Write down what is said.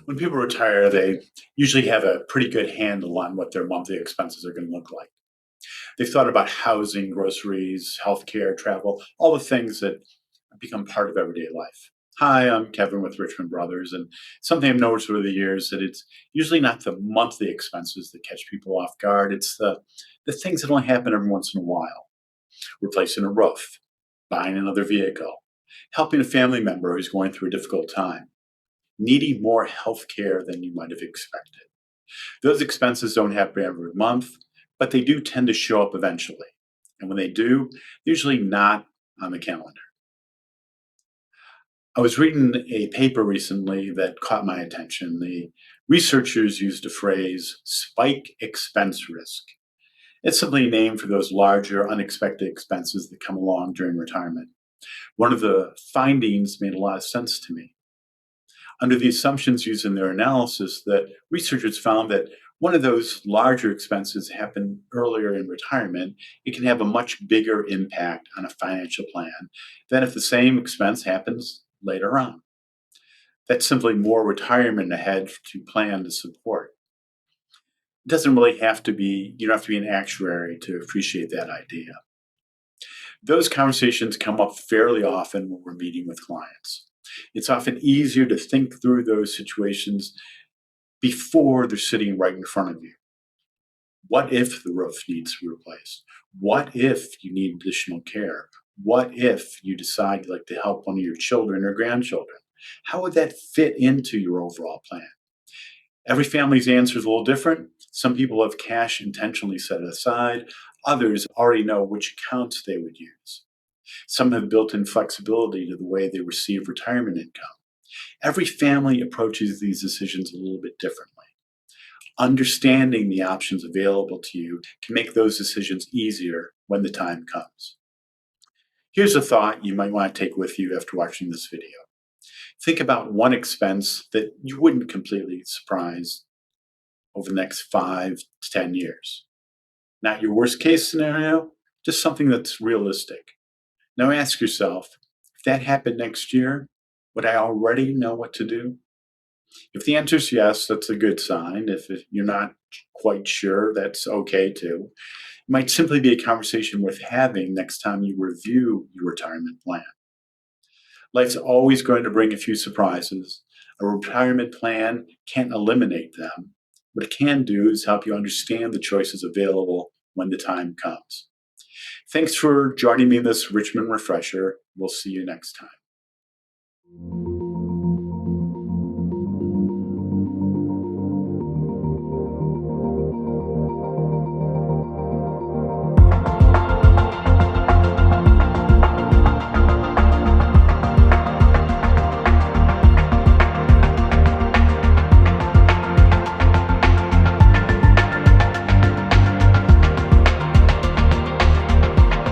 When people retire, they usually have a pretty good handle on what their monthly expenses are going to look like. They've thought about housing, groceries, healthcare, travel, all the things that become part of everyday life. Hi, I'm Kevin with Richmond Brothers, and something I've noticed over the years that it's usually not the monthly expenses that catch people off guard. It's the things that only happen every once in a while. Replacing a roof, buying another vehicle, helping a family member who's going through a difficult time, needing more health care than you might have expected. Those expenses don't happen every month, but they do tend to show up eventually. And when they do, usually not on the calendar. I was reading a paper recently that caught my attention. The researchers used a phrase, spike expense risk. It's simply a name for those larger, unexpected expenses that come along during retirement. One of the findings made a lot of sense to me. Under the assumptions used in their analysis, that researchers found that one of those larger expenses happened earlier in retirement, it can have a much bigger impact on a financial plan than if the same expense happens later on. That's simply more retirement ahead to plan to support. It doesn't really have to be, you don't have to be an actuary to appreciate that idea. Those conversations come up fairly often when we're meeting with clients. It's often easier to think through those situations before they're sitting right in front of you. What if the roof needs to be replaced? What if you need additional care? What if you decide you'd like to help one of your children or grandchildren? How would that fit into your overall plan? Every family's answer is a little different. Some people have cash intentionally set aside. Others already know which accounts they would use. Some have built in flexibility to the way they receive retirement income. Every family approaches these decisions a little bit differently. Understanding the options available to you can make those decisions easier when the time comes. Here's a thought you might want to take with you after watching this video. Think about one expense that you wouldn't completely surprise over the next 5 to 10 years. Not your worst case scenario, just something that's realistic. Now ask yourself, if that happened next year, would I already know what to do? If the answer is yes, that's a good sign. If you're not quite sure, that's okay too. It might simply be a conversation worth having next time you review your retirement plan. Life's always going to bring a few surprises. A retirement plan can't eliminate them. What it can do is help you understand the choices available when the time comes. Thanks for joining me in this Richmond Refresher. We'll see you next time.